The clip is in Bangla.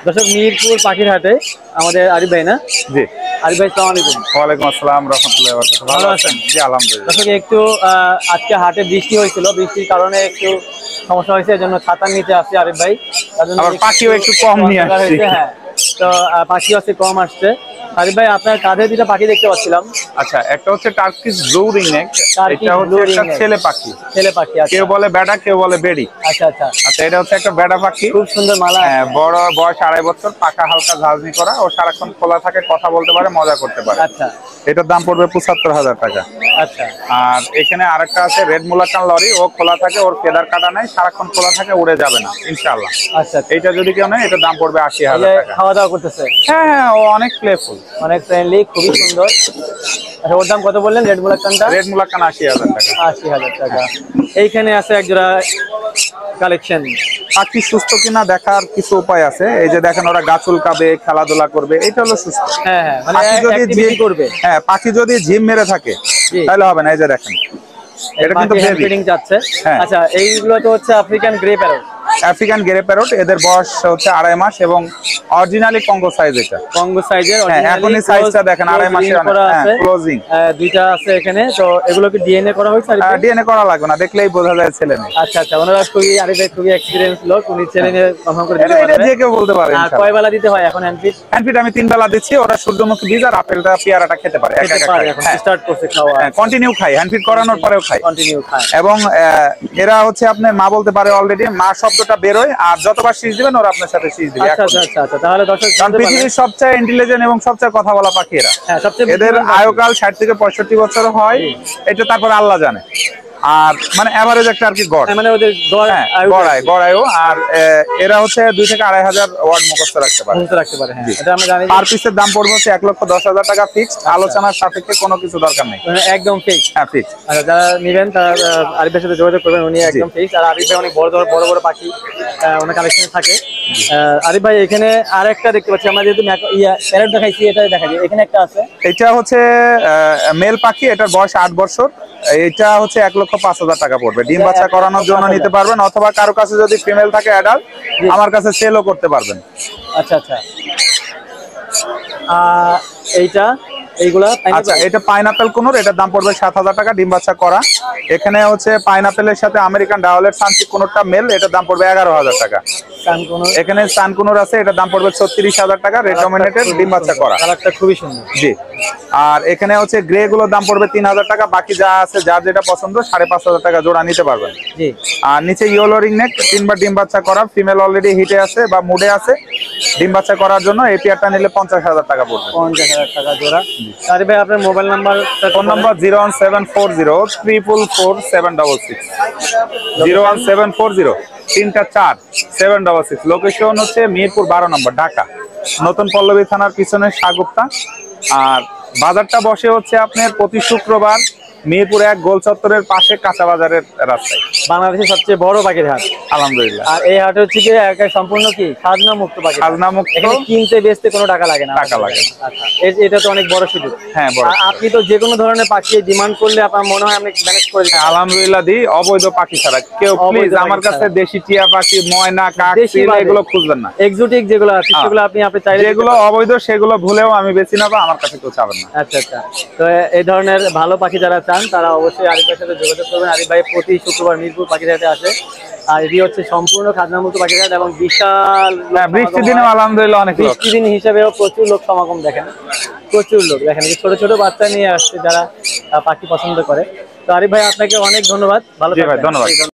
দর্শক মিরপুর পাখির হাটে আমাদের আরিফ ভাই না? জি। আরিফ ভাই আসসালামু আলাইকুম। ওয়ালাইকুম আসসালাম রাহমাতুল্লাহি ওয়া বারাকাতুহু। ভালো আছেন? জি আলহামদুলিল্লাহ। দর্শক একটু আজকে হাটে বৃষ্টি হয়েছিল, বৃষ্টির কারণে একটু সমস্যা হয়েছে, এজন্য ছাতার নিচে আসছে আরিফ ভাই। তার জন্য আবার পাখিও একটু কম নিয়ে অন্ধকার আসছি। হয়েছে, হ্যাঁ। তো পাখি আছে কম আসছে। আরিফ ভাই আপনার কাঁধে দুটা পাখি দেখতে পাচ্ছিলাম। আচ্ছা, একটা হচ্ছে টার্কিশ ব্লু রিংনেক, টার্কিশ এটা হচ্ছে ব্লু একটা রিংনেক। ছেলে পাখি। ছেলে পাখি, আচ্ছা। কেউ বলে বেডা, কেউ বলে বেডি। আচ্ছা আচ্ছা। আচ্ছা, এটা হচ্ছে একটা বেডা পাখি। খুব সুন্দর মালা আছে। বড় বয়স 2.5 বছর, পাখা হালকা ঝাঁঝনি করা, ও সারাক্ষণ খোলা থাকে, কথা বলতে পারে, মজা করতে পারে। আচ্ছা এটার দাম পড়বে 75,000 টাকা। আচ্ছা। আর এখানে আরেকটা আছে রেড মুলাকান লরি, ও খোলা থাকে, ওর ফেদার কাটা নাই, সারাক্ষণ খোলা থাকে, উড়ে যাবে না ইনশাআল্লাহ। আচ্ছা আচ্ছা। এইটা যদি কেউ নেয়, এটার দাম পড়বে 80,000 টাকা। খাওয়া দাওয়া করতেছে? হ্যাঁ হ্যাঁ, ও অনেক প্লেফুল, অনেক ফ্রেন্ডলি, খুবই সুন্দর। আচ্ছা, ওর দাম কত বললেন রেড মুলাক্কানটা? রেড মুলাকান 80,000 টাকা। 80,000 টাকা। এইখানে আছে এক জোড়া কালেকশন। পাখি সুস্থ কিনা দেখার কিছু উপায় আছে। এই যে দেখেন, ওরা গাছ উল্কাবে, খেলাধুলা করবে, এটা হলো সুস্থ। হ্যাঁ হ্যাঁ, মানে পাখি যদি অ্যাক্টিভিটি করবে। হ্যাঁ, পাখি যদি ঝিম মেরে থাকে জি। তাহলে হবে না। এই যে দেখেন, এটা কিন্তু হ্যান্ড বেবি। ফিডিং যাচ্ছে। হ্যাঁ। আচ্ছা, এইগুলো তো হচ্ছে African grey parrot. African grey parrot, এদের বয়স হচ্ছে 2.5 মাস এবং অরিজিনালি কঙ্গো সাইজ। এটা কঙ্গো সাইজের, হ্যাঁ, এখনই সাইজটা দেখেন, 2.5 মাসের আছে। ক্লোজিং দুইটা আছে এখানে। তো এগুলো কি ডিএনএ করা হয়েছে? ডিএনএ করা লাগবে না, দেখলেই বোঝা যায় ছেলে মেয়ে। আচ্ছা আচ্ছা, ওনারা খুবই আরিফ ভাই খুবই এক্সপিরিয়েন্স লোক, উনি ছেলে মেয়ে কনফার্ম করে দিতে এটা পারবে। যে কেউ বলতে পারে আর ইনশাআল্লাহ। কয় বেলা দিতে হয় এখন হ্যান্ড ফিড? হ্যান্ড ফিড আমি 3 বেলা দিচ্ছি। ওরা সূর্যমুখী বীজ আর আপেলটা পেয়ারাটা খেতে পারে, একা একা খায়। এখন স্টার্ট করছে খাওয়া। কন্টিনিউ খাই, হ্যান্ড ফিড করানোর পরেও খাই কন্টিনিউ খায়। এবং এরা হচ্ছে আপনার মা বলতে পারে অলরেডি, মা শব্দটা বেরোয়, আর যতবার শীষ দিবেন ওরা আপনার সাথে শীষ দিবে। আচ্ছা আচ্ছা আচ্ছা আচ্ছা, তাহলে দর্শক কারণ পৃথিবীর সবচেয়ে ইন্টেলিজেন্ট এবং সবচেয়ে কথা বলা পাখি এরা। হ্যাঁ, সবচেয়ে এদের আয়ুকাল 60 থেকে 65 বছর হয়, এটা তারপর আল্লাহ জানে। আর মানে এভারেজ একটা আর কি গড়, মানে ওদের গড়ায়ও। আর এরা হচ্ছে 2 থেকে 2.5 ওয়ার্ড মুখস্থ রাখতে পারে। হ্যাঁ, এটা আমরা জানি। পার পিসের দাম পড়বে হচ্ছে 1,10,000 টাকা ফিক্সড। আলোচনার সাপেক্ষে কোনো কিছু দরকার নেই, একদম ফিক্স। হ্যাঁ ফিক্স। আচ্ছা, যারা নেবেন তারা আরিফের সাথে যোগাযোগ করবেন, উনি একদম ফিক্স। আর আরিফ ভাই অনেক বড় বড় পাখি ওনার কালেকশনে থাকে। আরিফ ভাই এখানে আরেকটা দেখতে পাচ্ছি আমরা, যেহেতু প্যারট দেখাইছি, এটা দেখা যায় এখানে একটা আছে। এটা হচ্ছে মেল পাখি, এটার বয়স 8 বছর। এটা হচ্ছে 1,05,000 টাকা পড়বে। ডিম বাচ্চা করানোর জন্য নিতে পারবেন, অথবা কারো কাছে যদি ফিমেল থাকে অ্যাডাল্ট, আমার কাছে সেলও করতে পারবেন। আচ্ছা আচ্ছা। এইগুলা আচ্ছা, এটা পাইনাপেল কোনোর, এটার দাম পড়বে 7,000 টাকা, ডিম বাচ্চা করা। এখানে হচ্ছে পাইনাপেলের সাথে আমেরিকান ডাওয়ালের সানসিক কোনোরটা মেল, এটার দাম পড়বে 11,000 টাকা। এখানে সান কোনোর আছে, এটার দাম পড়বে 36,000 টাকা, রেড ডমিনেটেড, ডিম বাচ্চা করা। কালারটা খুবই সুন্দর। জি। আর এখানে হচ্ছে গ্রে গুলোর দাম পড়বে 3,000 টাকা। বাকি যা আছে, যার যেটা পছন্দ 5,500 টাকা জোড়া নিতে পারবেন। জি। আর নিচে ইয়েলো রিংনেক, 3বার ডিম বাচ্চা করা, ফিমেল অলরেডি হিটে আছে বা মুডে আছে। ডিম বাচ্চা করার জন্য এই পেয়ারটা নিলে 50,000 টাকা পড়বে। 50,000 টাকা জোড়া। আরিফ ভাই আপনার mobile number? Phone number 01740 01740 3-4-766। Location হচ্ছে মিরপুর 12 নম্বর, ঢাকা, নতুন পল্লবী থানার পিছনে শাগুপ্তা। আর বাজারটা বসে হচ্ছে আপনার প্রতি শুক্রবার মিরপুর 1 গোল চত্বরের পাশে, কাঁচা বাজারের রাস্তায়। বাংলাদেশের সবচেয়ে বড় পাখির হাট আলহামদুলিল্লাহ। আর এই হাট হচ্ছে কি সম্পূর্ণ কি খাজনা মুক্ত পাখি? খাজনা মুক্ত, এখানে কিনতে বেচতে কোনো টাকা লাগে না। টাকা লাগে না। আচ্ছা, এটা তো অনেক বড় সুযোগ। হ্যাঁ, বড়। আপনি তো যে কোনো ধরনের পাখি ডিমান্ড করলে আপনার মনে হয় আপনি ম্যানেজ করে দিতে? আলহামদুলিল্লাহ দিই। অবৈধ পাখি ছাড়া কেউ প্লিজ আমার কাছে দেশি টিয়া পাখি, ময়না, কাক, চিল এগুলো খুঁজবেন না। এক্সোটিক যেগুলো আছে সেগুলো আপনি চাইলে, যেগুলো অবৈধ সেগুলো ভুলেও আমি বেশি না, বা আমার কাছে কেউ চাবেন না। আচ্ছা আচ্ছা। তো এই ধরনের ভালো পাখি যারা চান তারা অবশ্যই আরিফ ভাইয়ের সাথে যোগাযোগ করবেন। আরিফ ভাই প্রতি শুক্রবার মিরপুর পাখির হাটে আসে। আর এটি হচ্ছে সম্পূর্ণ খাজনামুক্ত পাখির হাট এবং বিশাল বৃষ্টির দিনেও আলহামদুলিল্লাহ অনেক লোক। বৃষ্টির দিন হিসাবেও প্রচুর লোক সমাগম দেখেন, প্রচুর লোক দেখেন। ছোট ছোট বাচ্চা নিয়ে আসছে যারা পাখি পছন্দ করে। তো আরিফ ভাই আপনাকে অনেক ধন্যবাদ, ভালো থাকবেন। ধন্যবাদ।